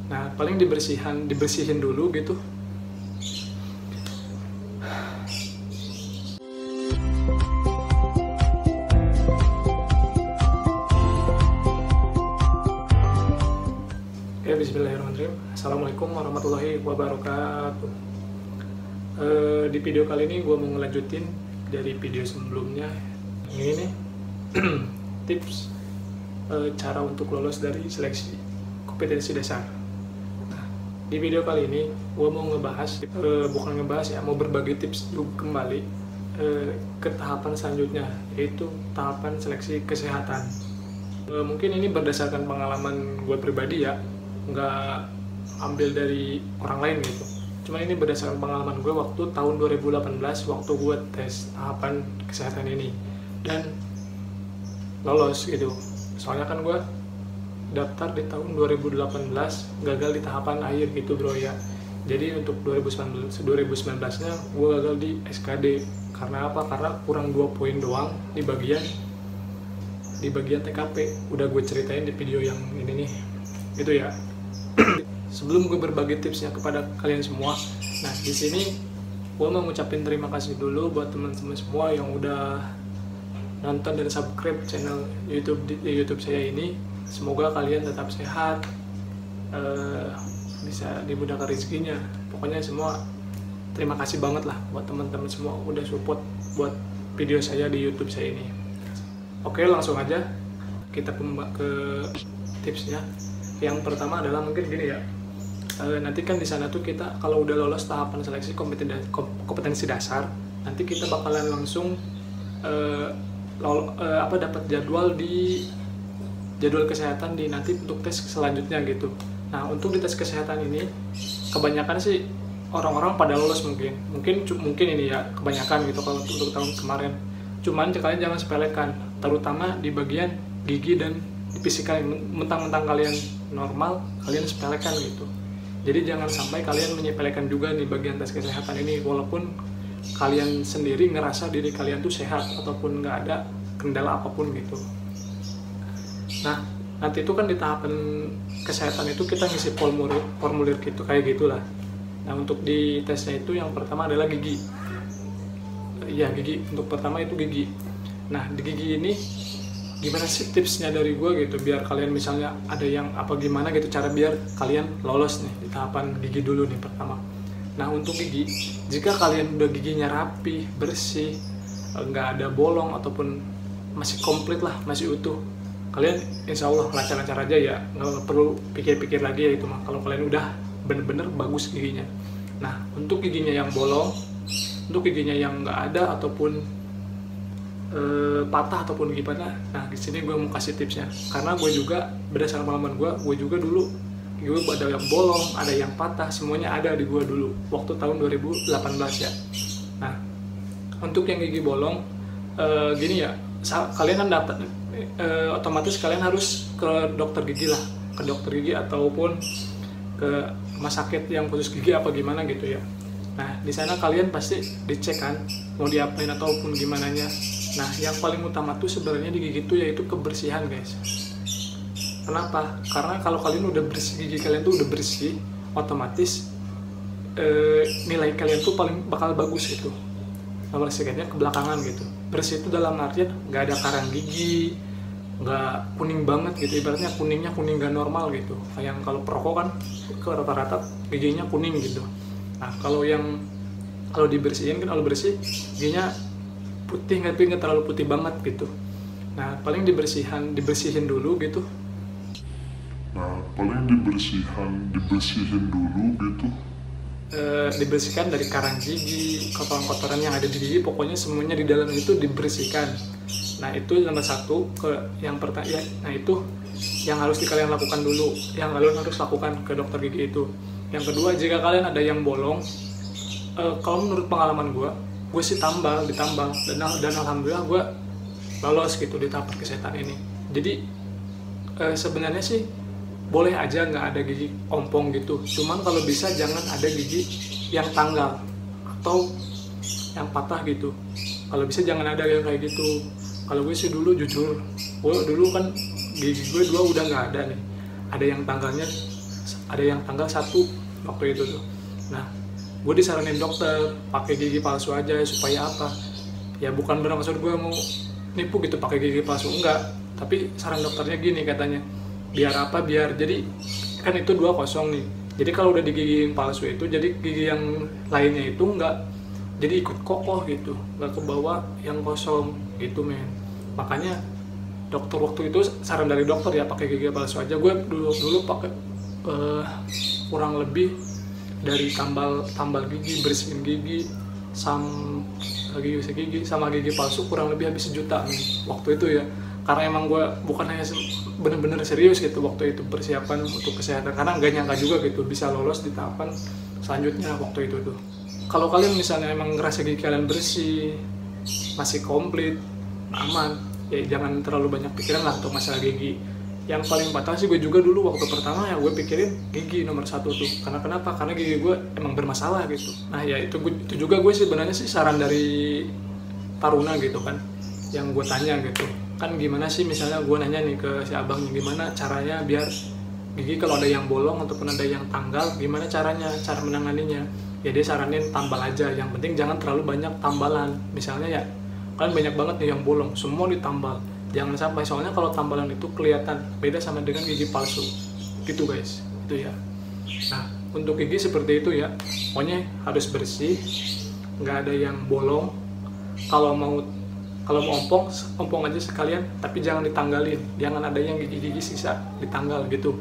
Nah paling dibersihin dulu gitu. Oke, bismillahirrahmanirrahim. Assalamualaikum warahmatullahi wabarakatuh. Di video kali ini gue mau ngelanjutin dari video sebelumnya. Ini nih tips cara untuk lolos dari seleksi kompetensi dasar. Nah, di video kali ini gue mau ngebahas, mau berbagi tips kembali ke tahapan selanjutnya, yaitu tahapan seleksi kesehatan. Mungkin ini berdasarkan pengalaman gue pribadi ya, nggak ambil dari orang lain gitu. Cuma ini berdasarkan pengalaman gue waktu tahun 2018 waktu gue tes tahapan kesehatan ini dan lolos gitu. Soalnya kan gue daftar di tahun 2018, gagal di tahapan akhir gitu bro ya. Jadi untuk 2019-nya gue gagal di SKD. Karena apa? Karena kurang 2 poin doang di bagian TKP. Udah gue ceritain di video yang ini nih gitu ya. Sebelum gue berbagi tipsnya kepada kalian semua, nah di sini gue mau ngucapin terima kasih dulu buat teman-teman semua yang udah nonton dan subscribe channel YouTube saya ini. Semoga kalian tetap sehat, bisa dimudahkan rezekinya. Pokoknya semua terima kasih banget lah buat teman-teman semua udah support buat video saya di YouTube saya ini. Oke, langsung aja kita ke tipsnya. Yang pertama adalah mungkin gini ya. Nanti kan di sana tuh kita kalau udah lolos tahapan seleksi kompetensi dasar, nanti kita bakalan langsung dapat jadwal kesehatan di nanti untuk tes selanjutnya gitu. Nah untuk di tes kesehatan ini kebanyakan sih orang-orang pada lolos mungkin ini ya kebanyakan gitu kalau untuk tahun kemarin. Cuman kalian jangan sepelekan, terutama di bagian gigi dan di fisik kalian. Mentang-mentang kalian normal, kalian sepelekan gitu. Jadi jangan sampai kalian menyepelekan juga di bagian tes kesehatan ini, walaupun kalian sendiri ngerasa diri kalian tuh sehat ataupun nggak ada kendala apapun gitu. Nah nanti itu kan di tahapan kesehatan itu kita ngisi formulir gitu kayak gitulah. Nah untuk di tesnya itu yang pertama adalah gigi. Ya gigi, untuk pertama itu gigi. Nah di gigi ini gimana sih tipsnya dari gue gitu, biar kalian misalnya ada yang apa gimana gitu cara biar kalian lolos nih di tahapan gigi dulu nih pertama. Nah untuk gigi, jika kalian udah giginya rapi, bersih, nggak ada bolong ataupun masih komplit lah, masih utuh, kalian insya Allah lancar-lancar aja ya, nggak perlu pikir-pikir lagi ya itu mah kalau kalian udah bener-bener bagus giginya. Nah untuk giginya yang bolong, untuk giginya yang nggak ada ataupun patah ataupun gimana, nah di sini gue mau kasih tipsnya. Karena gue juga berdasarkan pengalaman gue juga dulu gue ada yang bolong, ada yang patah, semuanya ada di gue dulu waktu tahun 2018 ya. Nah untuk yang gigi bolong gini ya, kalian kan dapat otomatis kalian harus ke dokter gigi lah, ke dokter gigi ataupun ke rumah sakit yang khusus gigi apa gimana gitu ya. Nah di sana kalian pasti dicek kan mau diapain ataupun gimana nya. Nah yang paling utama tuh sebenarnya di gigi itu yaitu kebersihan guys. Kenapa? Karena kalau kalian udah bersih, gigi kalian tuh udah bersih, otomatis nilai kalian tuh paling bakal bagus gitu. Nomor sekiannya kebelakangan gitu. Bersih itu dalam artian nggak ada karang gigi, nggak kuning banget gitu. Ibaratnya kuningnya kuning nggak normal gitu. Kayak kalau perokok kan ke rata-rata giginya kuning gitu. Nah kalau dibersihin kan, kalau bersih giginya putih, tapi nggak terlalu putih banget gitu. Nah paling dibersihin dulu gitu. Dibersihkan dari karang gigi, kotoran-kotoran yang ada di gigi, pokoknya semuanya di dalam itu dibersihkan. Nah itu nomor satu yang pertama ya. Nah itu yang harus kalian lakukan dulu, yang kalian harus lakukan ke dokter gigi itu. Yang kedua, jika kalian ada yang bolong, kalau menurut pengalaman gue sih ditambal dan alhamdulillah gue lolos gitu di tahap kesehatan ini. Jadi sebenarnya sih boleh aja nggak ada gigi ompong gitu, cuman kalau bisa jangan ada gigi yang tanggal atau yang patah gitu. Kalau bisa jangan ada yang kayak gitu. Kalau gue sih dulu jujur, gue dulu kan gigi gue dua udah nggak ada nih, ada yang tanggalnya ada yang tanggal 1 waktu itu tuh. Nah, gue disaranin dokter pakai gigi palsu aja supaya apa? Ya bukan bermaksud gue mau nipu gitu pakai gigi palsu, enggak. Tapi saran dokternya gini katanya, biar apa? Biar jadi kan itu 2-0 nih. Jadi kalau udah di gigi yang palsu itu, jadi gigi yang lainnya itu enggak, jadi ikut kokoh gitu, nggak ke bawah yang kosong gitu men. Makanya dokter waktu itu saran dari dokter ya pakai gigi palsu aja. Gue dulu pakai kurang lebih dari tambal gigi, bersihin gigi, gigi sama gigi palsu kurang lebih habis 1 juta nih waktu itu ya. Karena emang gue bukan hanya bener-bener serius gitu waktu itu persiapan untuk kesehatan, karena nggak nyangka juga gitu bisa lolos di tahapan selanjutnya waktu itu tuh. Kalau kalian misalnya emang ngerasa gigi kalian bersih, masih komplit, aman, ya jangan terlalu banyak pikiran lah untuk masalah gigi. Yang paling fatal sih gue juga dulu waktu pertama ya gue pikirin gigi nomor 1 tuh. Karena kenapa? Karena gigi gue emang bermasalah gitu. Nah ya itu juga gue sebenarnya sih saran dari Taruna gitu kan, yang gue tanya gitu. Kan gimana sih misalnya gue nanya nih ke si abangnya, gimana caranya biar gigi kalau ada yang bolong ataupun ada yang tanggal, gimana caranya, cara menanganinya. Ya dia saranin tambal aja, yang penting jangan terlalu banyak tambalan. Misalnya ya kan banyak banget nih yang bolong, semua ditambal. Jangan sampai, soalnya kalau tambalan itu kelihatan beda sama dengan gigi palsu gitu guys, itu ya. Nah untuk gigi seperti itu ya, pokoknya harus bersih, nggak ada yang bolong. Kalau mau ompong aja sekalian, tapi jangan ditanggalin, jangan ada yang gigi-gigi sisa ditanggal gitu.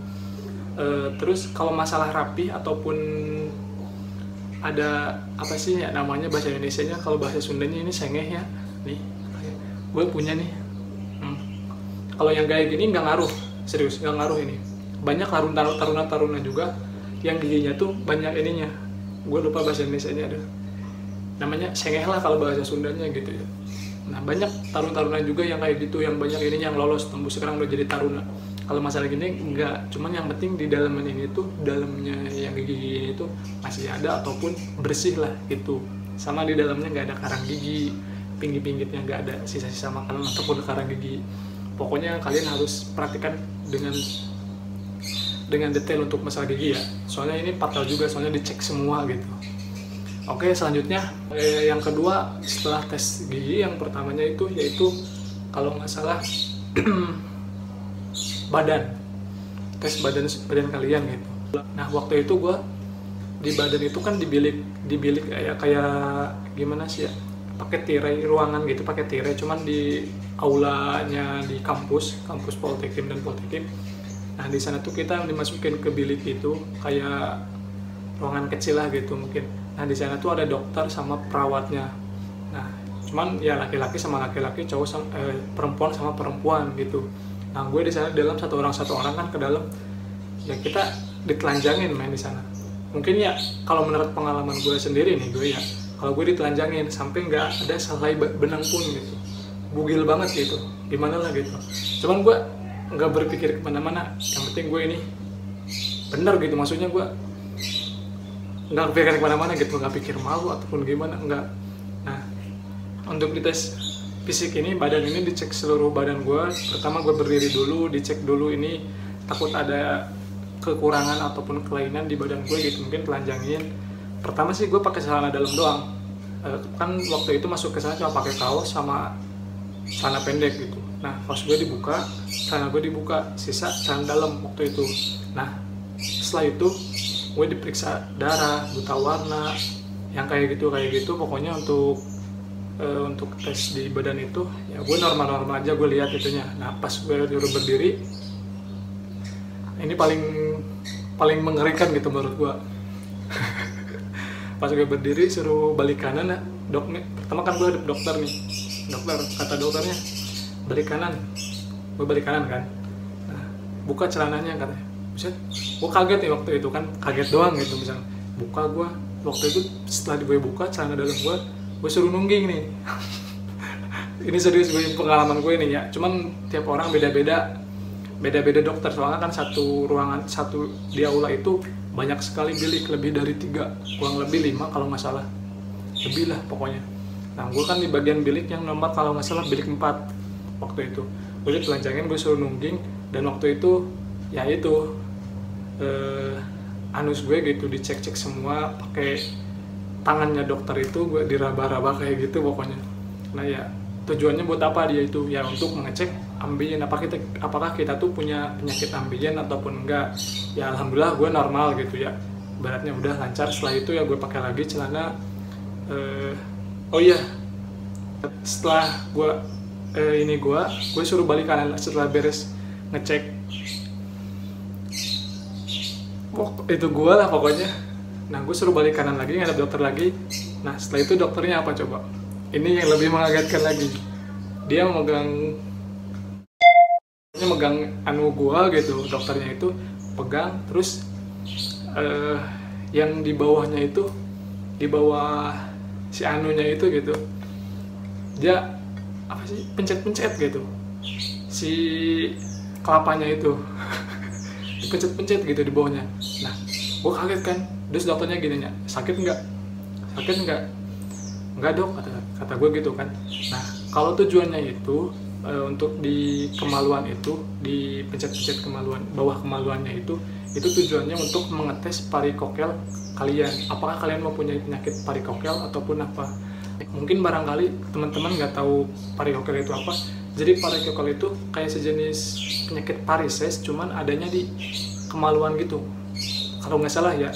Terus kalau masalah rapi ataupun ada apa sih ya namanya bahasa Indonesianya, kalau bahasa Sundanya ini sengeh ya nih, gue punya nih. Kalau yang kayak gini nggak ngaruh, serius nggak ngaruh ini. Banyak taruna juga yang giginya tuh banyak ininya, gue lupa bahasa Indonesianya ada, namanya sengeh lah kalau bahasa Sundanya gitu ya. Nah banyak taruna juga yang kayak gitu, yang banyak ininya yang lolos tembus sekarang udah jadi taruna. Kalau masalah gini enggak, cuman yang penting di dalamnya ini tuh, dalamnya yang gigi itu masih ada ataupun bersih lah gitu. Sama di dalamnya nggak ada karang gigi, pinggir-pinggirnya nggak ada sisa-sisa makanan ataupun karang gigi. Pokoknya kalian harus perhatikan dengan detail untuk masalah gigi ya. Soalnya ini fatal juga, soalnya dicek semua gitu. Oke, selanjutnya yang kedua setelah tes gigi, yang pertamanya itu yaitu kalau nggak salah tes badan kalian gitu. Nah waktu itu gue di badan itu kan dibilik kayak gimana sih ya, pakai tirai ruangan gitu, pakai tirai, cuman di aulanya di kampus Poltekim dan Poltekim. Nah di sana tuh kita dimasukin ke bilik itu kayak ruangan kecil lah gitu mungkin. Nah di sana tuh ada dokter sama perawatnya. Nah cuman ya laki-laki sama laki-laki, cowok sama perempuan sama perempuan gitu. Nah gue di sana dalam satu orang kan ke dalam, ya kita ditelanjangin main di sana. Mungkin ya kalau menurut pengalaman gue sendiri nih, gue ya kalau gue ditelanjangin sampai nggak ada selai benang pun gitu, bugil banget gitu, gimana lah gitu. Cuman gue nggak berpikir kemana-mana, yang penting gue ini bener gitu, maksudnya gue nggak pikir kemana-mana gitu, nggak pikir malu ataupun gimana, nggak. Nah untuk dites fisik ini, badan ini dicek seluruh badan gue. Pertama gue berdiri dulu, dicek dulu ini, takut ada kekurangan ataupun kelainan di badan gue gitu, mungkin telanjangin. Pertama sih gue pakai celana dalam doang, kan waktu itu masuk ke sana cuma pakai kaos sama celana pendek gitu. Nah pas gue dibuka, celana gue dibuka, sisa celana dalam waktu itu. Nah setelah itu gue diperiksa darah, buta warna, yang kayak gitu pokoknya untuk tes di badan itu ya gue normal aja, gue lihat itunya. Nah pas gue dulu berdiri, ini paling mengerikan gitu menurut gue. Pas gue berdiri suruh balik kanan ya, dok nih, pertama kan gue dokter, kata dokternya balik kanan, gue balik kanan kan. Nah buka celananya katanya. Buset, gue kaget nih waktu itu kan, kaget doang gitu misalnya. Buka gue waktu itu, setelah gue buka celana dalam gue suruh nungging nih. Ini serius, gue pengalaman gue ini ya. Cuman tiap orang beda-beda dokter, soalnya kan satu ruangan, satu di aula itu banyak sekali bilik, lebih dari 3, kurang lebih 5 kalau nggak salah, lebih lah pokoknya. Nah gue kan di bagian bilik yang nomor kalau nggak salah bilik 4 waktu itu. Gue ditelanjangin, gue suruh nungging, dan waktu itu ya itu anus gue gitu, dicek-cek semua pakai tangannya dokter itu, gue diraba-raba kayak gitu pokoknya. Nah ya tujuannya buat apa dia itu ya, untuk mengecek ambien apakah kita tuh punya penyakit ambien ataupun enggak. Ya alhamdulillah gue normal gitu ya, beratnya udah lancar. Setelah itu ya gue pakai lagi celana. Oh iya, setelah gue gue suruh balik kanan setelah beres ngecek itu gue lah pokoknya. Nah gue suruh balik kanan lagi, ngadep dokter lagi. Nah setelah itu dokternya apa coba? Ini yang lebih mengagetkan lagi. Dia megang anu gua gitu, dokternya itu pegang, terus yang di bawahnya itu, di bawah si anunya itu gitu, dia apa sih, pencet-pencet gitu si kelapanya itu dipencet-pencet gitu di bawahnya. Nah gua kaget kan, terus dokternya gini nya, sakit nggak dok, kata gue gitu kan. Nah kalau tujuannya itu untuk di kemaluan itu, di pencet-pencet kemaluan, bawah kemaluannya itu tujuannya untuk mengetes parikokel kalian, apakah kalian mempunyai penyakit parikokel ataupun apa. Mungkin barangkali teman-teman nggak tahu parikokel itu apa. Jadi parikokel itu kayak sejenis penyakit varises, cuman adanya di kemaluan gitu kalau nggak salah ya,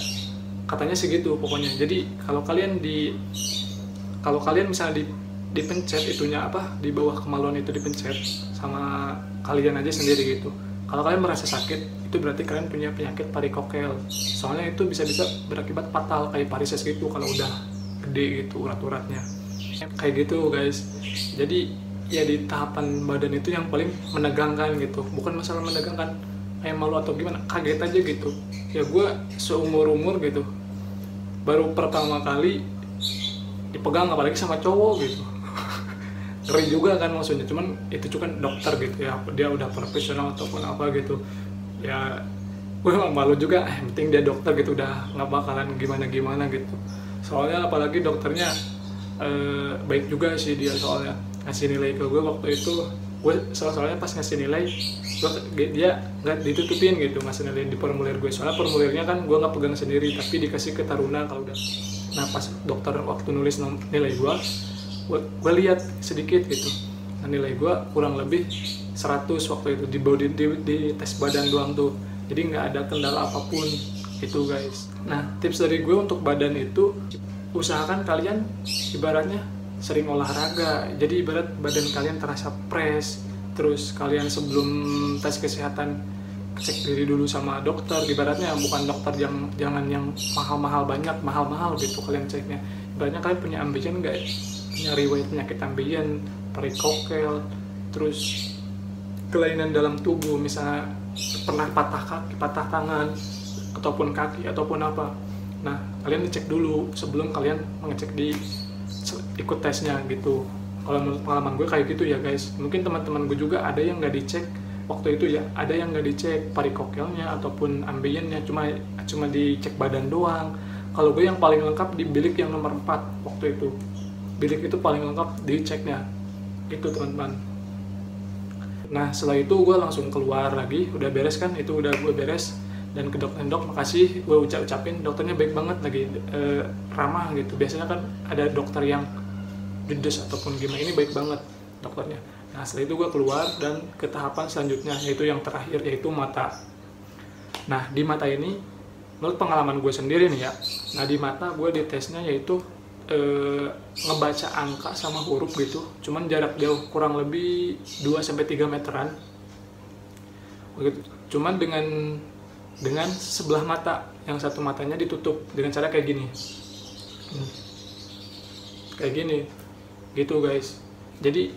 katanya segitu pokoknya. Jadi kalau kalian misalnya dipencet itunya apa, di bawah kemaluan itu dipencet sama kalian aja sendiri gitu, kalau kalian merasa sakit itu berarti kalian punya penyakit parikokel. Soalnya itu bisa berakibat fatal kayak varises gitu kalau udah gede gitu urat-uratnya kayak gitu guys. Jadi ya di tahapan badan itu yang paling menegangkan gitu, bukan masalah menegangkan kayak malu atau gimana, kaget aja gitu ya. Gue seumur-umur gitu baru pertama kali dipegang, apalagi sama cowok gitu. Ngeri juga kan maksudnya, cuman itu kan dokter gitu ya, dia udah profesional ataupun apa gitu ya. Gue emang malu juga, yang penting dia dokter gitu, udah nggak bakalan gimana gitu. Soalnya apalagi dokternya baik juga sih dia, soalnya ngasih nilai ke gue waktu itu. Gue soalnya pas ngasih nilai dia nggak ditutupin gitu ngasih nilai di formulir gue, soalnya formulirnya kan gue nggak pegang sendiri tapi dikasih ke Taruna kalau udah. Nah pas dokter waktu nulis nilai gue lihat sedikit gitu. Nah nilai gue kurang lebih 100 waktu itu di tes badan doang tuh, jadi nggak ada kendala apapun itu guys. Nah tips dari gue untuk badan itu, usahakan kalian ibaratnya sering olahraga, jadi ibarat badan kalian terasa fresh. Terus kalian sebelum tes kesehatan cek diri dulu sama dokter, ibaratnya bukan dokter jangan yang mahal gitu kalian ceknya. Ibaratnya kalian punya ambien nggak, punya riwayat penyakit ambien, parikokel, terus kelainan dalam tubuh, misalnya pernah patah kaki, patah tangan, ataupun kaki ataupun apa. Nah kalian dicek dulu sebelum kalian mengecek ikut tesnya gitu. Kalau menurut pengalaman gue kayak gitu ya guys. Mungkin teman-teman gue juga ada yang nggak dicek waktu itu ya, ada yang nggak dicek parikokelnya ataupun ambiennya, cuma dicek badan doang. Kalau gue yang paling lengkap di bilik yang nomor 4 waktu itu, bilik itu paling lengkap diceknya itu teman-teman. Nah setelah itu gue langsung keluar lagi, udah beres kan, itu udah gue beres dan ke dokter. Dok makasih, gue ucapin, dokternya baik banget lagi, ramah gitu. Biasanya kan ada dokter yang judes ataupun gimana, ini baik banget dokternya. Nah setelah itu gue keluar dan ke tahapan selanjutnya, yaitu yang terakhir, yaitu mata. Nah di mata ini menurut pengalaman gue sendiri nih ya, nah di mata gue ditesnya yaitu ngebaca angka sama huruf gitu, cuman jarak jauh kurang lebih 2-3 meteran begitu. Cuman dengan sebelah mata, yang satu matanya ditutup dengan cara kayak gini, gitu guys. Jadi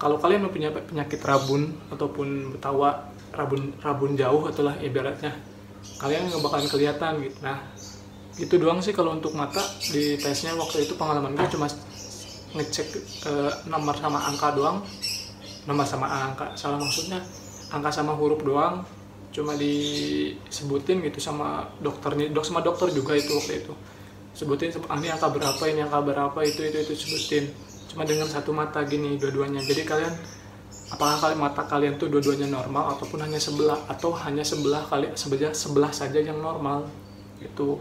kalau kalian mempunyai penyakit rabun ataupun betawa, rabun jauh itulah ibaratnya, kalian nggak bakalan kelihatan gitu. Nah itu doang sih kalau untuk mata di tesnya. Waktu itu pengalaman gue cuma ngecek nomor sama angka doang, maksudnya angka sama huruf doang, cuma disebutin gitu sama dokternya, sama dokter juga itu waktu itu sebutin ini angka berapa, ini angka berapa, itu sebutin, cuma dengan satu mata gini dua-duanya. Jadi kalian apakah mata kalian tuh dua-duanya normal ataupun hanya sebelah, atau hanya sebelah saja yang normal. Itu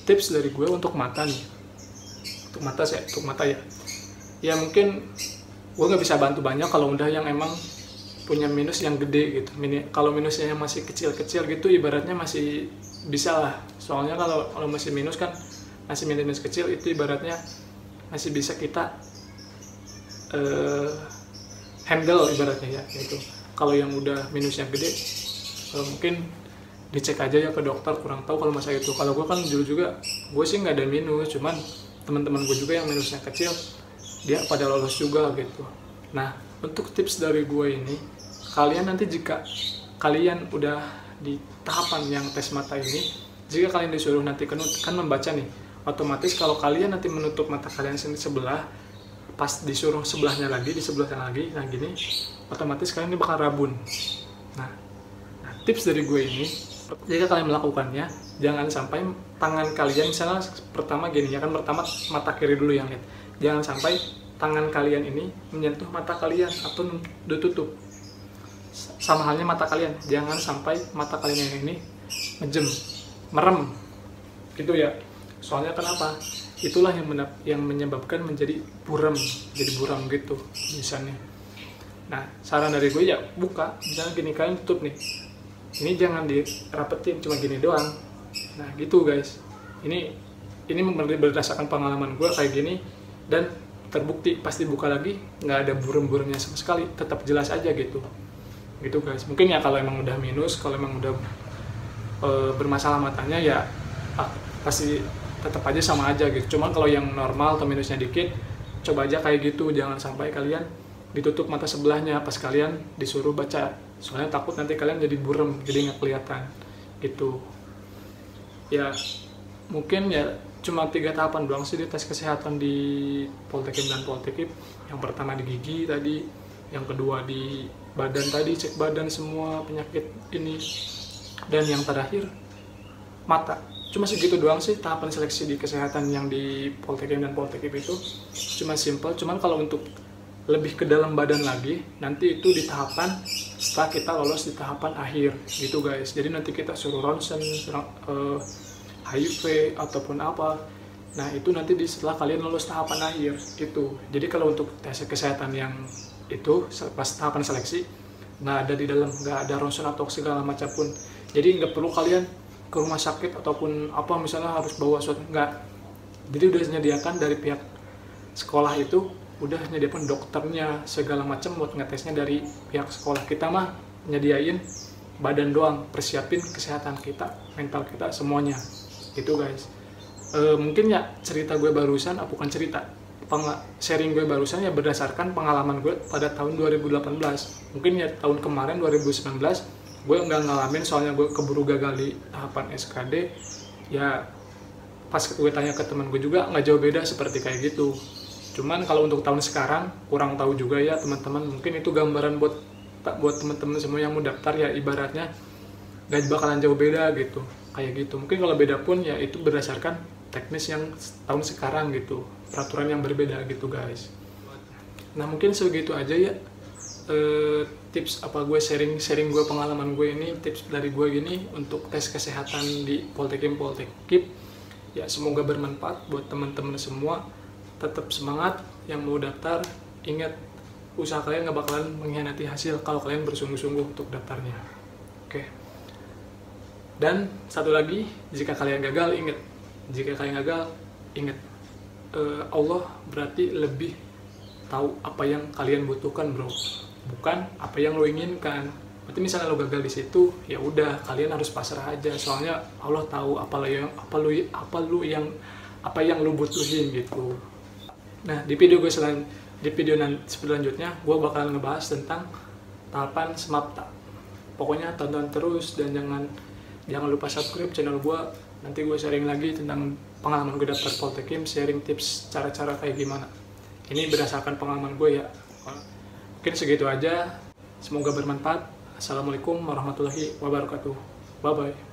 tips dari gue untuk mata nih. Untuk mata ya mungkin gue nggak bisa bantu banyak kalau udah yang emang punya minus yang gede gitu. Kalau minusnya yang masih kecil-kecil gitu ibaratnya masih bisa lah. Soalnya kalau masih minus kan, masih minus kecil itu ibaratnya masih bisa kita handle ibaratnya ya gitu. Kalau yang udah minusnya gede, mungkin dicek aja ya ke dokter, kurang tahu kalau masalah itu. Kalau gue kan dulu juga, gue sih nggak ada minus, cuman teman-teman gue juga yang minusnya kecil, dia pada lolos juga gitu. Nah, untuk tips dari gue ini, kalian nanti jika kalian udah di tahapan yang tes mata ini, jika kalian disuruh nanti kan membaca nih, otomatis kalau kalian nanti menutup mata kalian sebelah, pas disuruh sebelahnya lagi, di sebelahnya lagi, nah gini, otomatis kalian ini bakal rabun. Nah, tips dari gue ini, jika kalian melakukannya, jangan sampai tangan kalian, misalnya pertama gini ya kan, pertama mata kiri dulu yang lihat, jangan sampai tangan kalian ini menyentuh mata kalian atau ditutup. Sama halnya mata kalian, jangan sampai mata kalian yang ini merem, gitu ya. Soalnya kenapa? Itulah yang menyebabkan menjadi buram gitu misalnya. Nah, saran dari gue ya buka, misalnya gini, kalian tutup nih, ini jangan dirapetin, cuma gini doang. Nah gitu guys, ini berdasarkan pengalaman gue kayak gini, dan terbukti pas dibuka lagi nggak ada buram-buramnya sama sekali, tetap jelas aja gitu guys. Mungkin ya kalau emang udah minus, kalau emang udah bermasalah matanya ya pasti tetap aja sama aja gitu. Cuman kalau yang normal atau minusnya dikit, coba aja kayak gitu, jangan sampai kalian ditutup mata sebelahnya pas kalian disuruh baca, soalnya takut nanti kalian jadi buram, jadi nggak kelihatan gitu ya. Mungkin ya cuma 3 tahapan doang sih di tes kesehatan di Poltekim dan Poltekip. Yang pertama di gigi tadi, yang kedua di badan tadi, cek badan semua penyakit ini, dan yang terakhir mata. Cuma segitu doang sih tahapan seleksi di kesehatan yang di Poltekim dan Poltekip itu, cuma simple. Cuman kalau untuk lebih ke dalam badan lagi, nanti itu di tahapan setelah kita lolos di tahapan akhir gitu guys. Jadi nanti kita suruh ronsen, HIV ataupun apa, nah itu nanti setelah kalian lolos tahapan akhir gitu. Jadi kalau untuk tes kesehatan yang itu pas tahapan seleksi nggak ada di dalam, nggak ada ronsen atau segala macam pun. Jadi nggak perlu kalian ke rumah sakit ataupun apa, misalnya harus bawa suatu, nggak. Jadi udah disediakan dari pihak sekolah itu, udah nyediakan dokternya segala macam buat ngetesnya dari pihak sekolah. Kita mah nyediain badan doang, persiapin kesehatan kita, mental kita, semuanya gitu guys. Mungkin ya cerita gue barusan, bukan cerita, sharing gue barusan ya berdasarkan pengalaman gue pada tahun 2018. Mungkin ya tahun kemarin 2019 gue nggak ngalamin, soalnya gue keburu gagal di tahapan SKD ya. Pas gue tanya ke teman gue juga nggak jauh beda seperti kayak gitu. Cuman kalau untuk tahun sekarang kurang tahu juga ya teman-teman. Mungkin itu gambaran buat teman-teman semua yang mau daftar ya, ibaratnya gak bakalan jauh beda gitu, kayak gitu. Mungkin kalau beda pun ya itu berdasarkan teknis yang tahun sekarang gitu, peraturan yang berbeda gitu guys. Nah mungkin segitu aja ya tips apa gue sharing gue, pengalaman gue ini, tips dari gue gini untuk tes kesehatan di Poltekim Poltekip ya. Semoga bermanfaat buat teman-teman semua. Tetap semangat yang mau daftar, ingat usaha kalian gak bakalan mengkhianati hasil kalau kalian bersungguh-sungguh untuk daftarnya. Oke. Dan satu lagi, jika kalian gagal ingat Allah berarti lebih tahu apa yang kalian butuhkan bro, bukan apa yang lo inginkan. Berarti misalnya lo gagal di situ, ya udah kalian harus pasrah aja. Soalnya Allah tahu apa yang lo butuhin gitu. Nah di video selanjutnya gue bakalan ngebahas tentang tahapan SMAPTA. Pokoknya tonton terus dan jangan lupa subscribe channel gue. Nanti gue sharing lagi tentang pengalaman gue daftar Poltekim, sharing tips cara-cara kayak gimana. Ini berdasarkan pengalaman gue ya. Mungkin segitu aja. Semoga bermanfaat. Assalamualaikum warahmatullahi wabarakatuh. Bye bye.